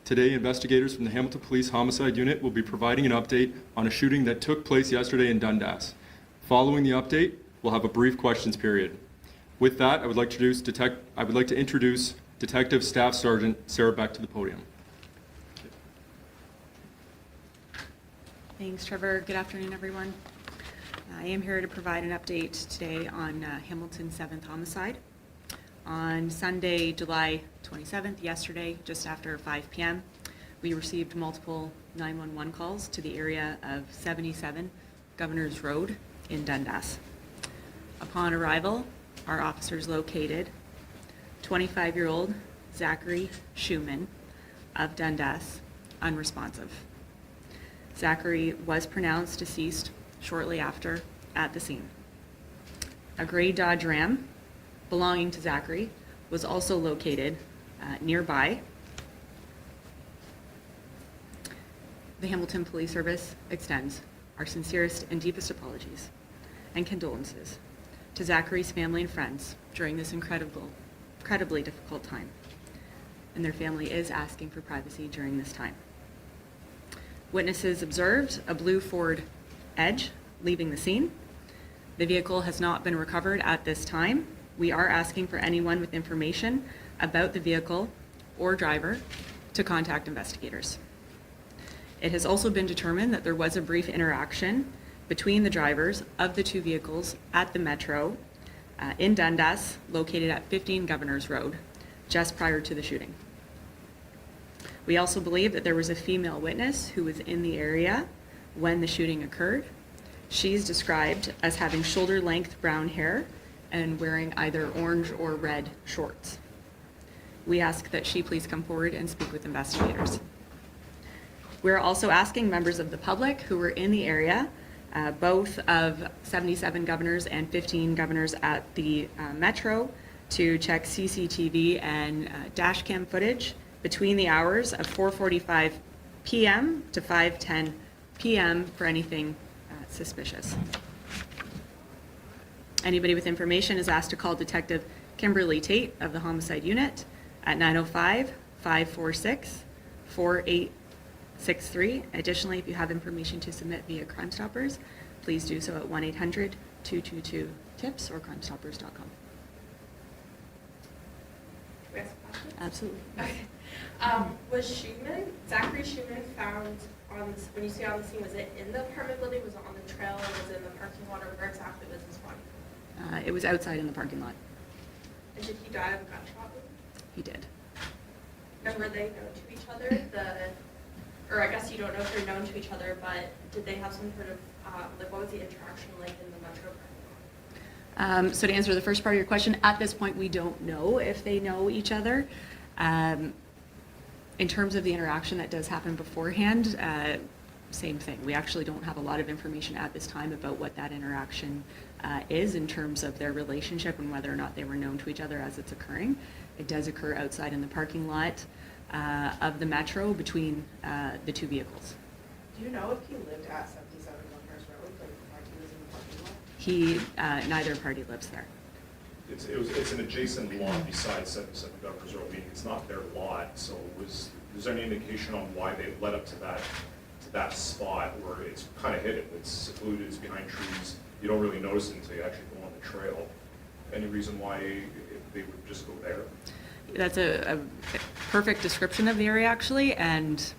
Today, investigators from the Hamilton Police Homicide Unit will be providing an update on a shooting that took place yesterday in Dundas. Following the update, we'll have a brief questions period. With that, I would like to introduce Detective Staff Sergeant Sarah Beck to the podium. Thanks, Trevor. Good afternoon, everyone. I am here to provide an update today on Hamilton 7th homicide. On Sunday, July 27th, yesterday, just after 5 p.m., we received multiple 911 calls to the area of 77 Governor's Road in Dundas. Upon arrival, our officers located 25-year-old Zachary Schumann of Dundas, unresponsive. Zachary was pronounced deceased shortly after at the scene. A gray Dodge Ram belonging to Zachary was also located nearby. The Hamilton Police Service extends our sincerest and deepest apologies and condolences to Zachary's family and friends during this incredibly difficult time. And their family is asking for privacy during this time. Witnesses observed a blue Ford Edge leaving the scene. The vehicle has not been recovered at this time. We are asking for anyone with information about the vehicle or driver to contact investigators. It has also been determined that there was a brief interaction between the drivers of the two vehicles at the Metro in Dundas, located at 15 Governor's Road, just prior to the shooting. We also believe that there was a female witness who was in the area when the shooting occurred. She's described as having shoulder-length brown hair and wearing either orange or red shorts. We ask that she please come forward and speak with investigators. We're also asking members of the public who were in the area, both of 77 Governors and 15 Governors at the Metro, to check CCTV and dash cam footage between the hours of 4:45 p.m. to 5:10 p.m. for anything suspicious. Anybody with information is asked to call Detective Kimberly Tate of the Homicide Unit at 905-546-4863. Additionally, if you have information to submit via Crime Stoppers, please do so at 1-800-222-TIPS or crimestoppers.com. Can we ask a question? Absolutely. Okay. Was Zachary Schumann found when you say on the scene, was it in the apartment building, was it on the trail, or was it in the parking lot, or where exactly was his body? It was outside in the parking lot. And did he die of a gunshot wound? He did. And were they known to each other? Or I guess you don't know if they're known to each other, but did they have some sort of, what was the interaction like in the Metro parking lot? So to answer the first part of your question, at this point we don't know if they know each other. In terms of the interaction that does happen beforehand, same thing. We actually don't have a lot of information at this time about what that interaction is in terms of their relationship and whether or not they were known to each other as it's occurring. It does occur outside in the parking lot of the Metro between the two vehicles. Do you know if he lived at 77 Governor's Road, like he was in the parking lot? Neither party lives there. It's an adjacent lot besides 77 Governor's Road, meaning it's not their lot. So was there any indication on why they led up to that spot where it's kind of hidden, it's secluded, it's behind trees, you don't really notice it until you actually go on the trail? Any reason why they would just go there? That's a perfect description of the area, actually, and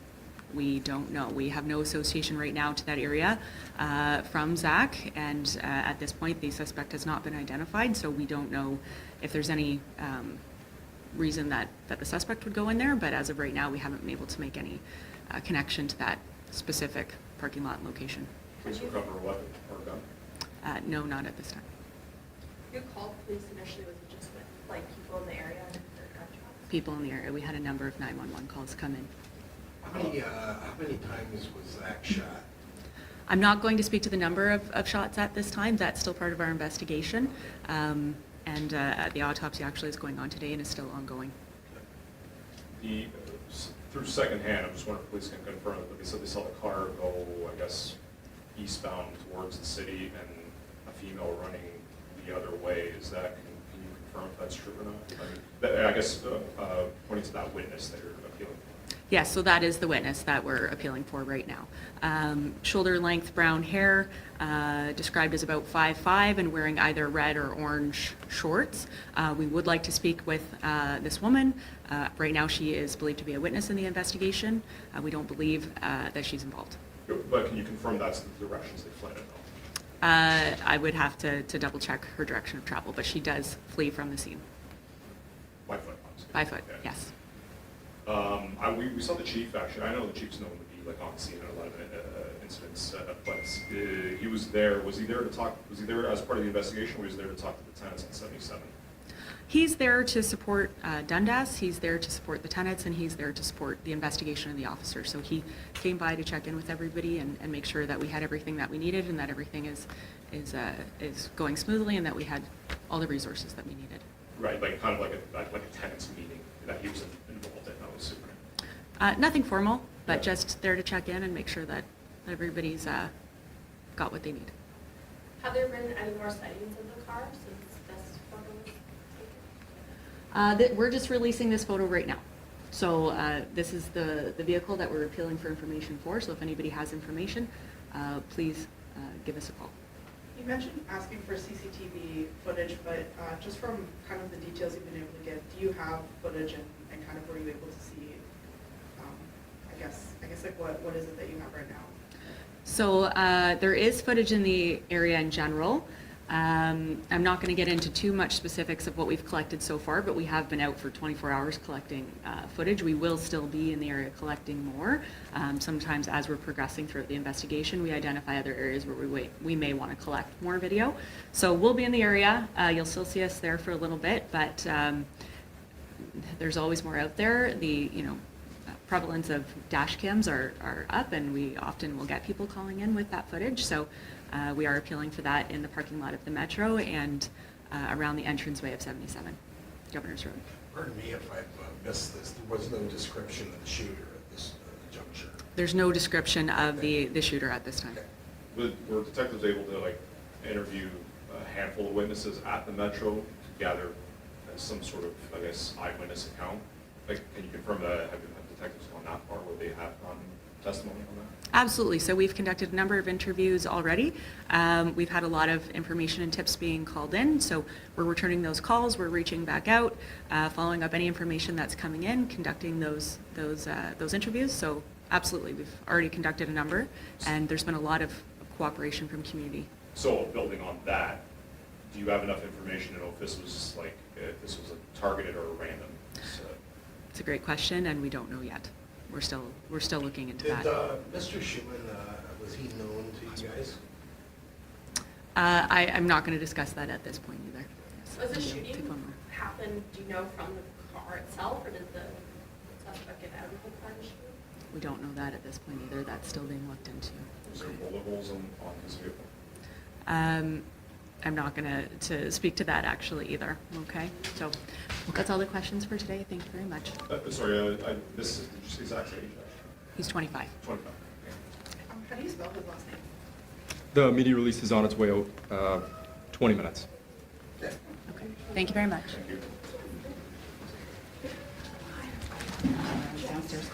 we don't know. We have no association right now to that area from Zach, and at this point the suspect has not been identified, so we don't know if there's any reason that the suspect would go in there, but as of right now we haven't been able to make any connection to that specific parking lot location. Police recover a weapon or a gun? No, not at this time. You called police initially, was it just with like people in the area and their gunshots? People in the area. We had a number of 911 calls come in. How many times was Zach shot? I'm not going to speak to the number of shots at this time. That's still part of our investigation. And the autopsy actually is going on today and is still ongoing. Through secondhand, I'm just wondering if police can confirm that they said they saw the car go, I guess, eastbound towards the city and a female running the other way. Is that, can you confirm if that's true or not? I guess pointing to that witness that you're appealing. Yes, so that is the witness that we're appealing for right now. Shoulder length brown hair, described as about 5'5" and wearing either red or orange shorts. We would like to speak with this woman. Right now she is believed to be a witness in the investigation. We don't believe that she's involved. But can you confirm that's the directions they fled in? I would have to double check her direction of travel, but she does flee from the scene. By foot, obviously. By foot, Yeah. yes. We saw the chief, actually. I know the chief's known to be like on scene in a lot of incidents, but he was there. Was he there to talk? Was he there as part of the investigation, or was he there to talk to the tenants in 77? He's there to support Dundas, he's there to support the tenants, and he's there to support the investigation and the officer. So he came by to check in with everybody and make sure that we had everything that we needed and that everything is going smoothly and that we had all the resources that we needed. Right, like kind of like a tenants meeting that he was involved in. That was super. Nothing formal, but Yeah. just there to check in and make sure that everybody's got what they need. Have there been any more sightings of the car since this photo was taken? We're just releasing this photo right now. So this is the vehicle that we're appealing for information for. So if anybody has information, please give us a call. You mentioned asking for CCTV footage, but just from kind of the details you've been able to get, do you have footage and kind of were you able to see, I guess like what is it that you have right now? So there is footage in the area in general. I'm not going to get into too much specifics of what we've collected so far, but we have been out for 24 hours collecting footage. We will still be in the area collecting more. Sometimes as we're progressing throughout the investigation, we identify other areas where we may want to collect more video. So we'll be in the area. You'll still see us there for a little bit, but there's always more out there. The prevalence of dash cams are up, and we often will get people calling in with that footage. So we are appealing for that in the parking lot of the Metro and around the entranceway of 77 Governor's Road. Pardon me if I've missed this, there was no description of the shooter at this juncture. There's no description of the shooter at this time. Okay. Were detectives able to like interview a handful of witnesses at the Metro to gather some sort of, I guess, eyewitness account? Like, can you confirm that? Have detectives gone that far where they have gotten testimony on that? Absolutely. So we've conducted a number of interviews already. We've had a lot of information and tips being called in. So we're returning those calls. We're reaching back out, following up any information that's coming in, conducting those interviews. So absolutely, we've already conducted a number, and there's been a lot of cooperation from community. So building on that, do you have enough information to know if this was a targeted or a random? It's a great question, and we don't know yet. We're still looking into Did that. Mr. Schumann, was he known to you guys? I'm not going to discuss that at this point either. Yes. Was the Take shooting one more. happen, do you know, from the car itself, or did the suspect get out of the car to shoot? We don't know that at this point either. That's still being looked into. Was there bullet holes on his vehicle? I'm not going to speak to that actually either, okay? So that's all the questions for today. Thank you very much. Sorry, this is, did you say exact age? He's 25. 25. How do you spell his last name? The media release is on its way out, 20 minutes. Okay. Okay. Thank you very much. Thank you. Downstairs.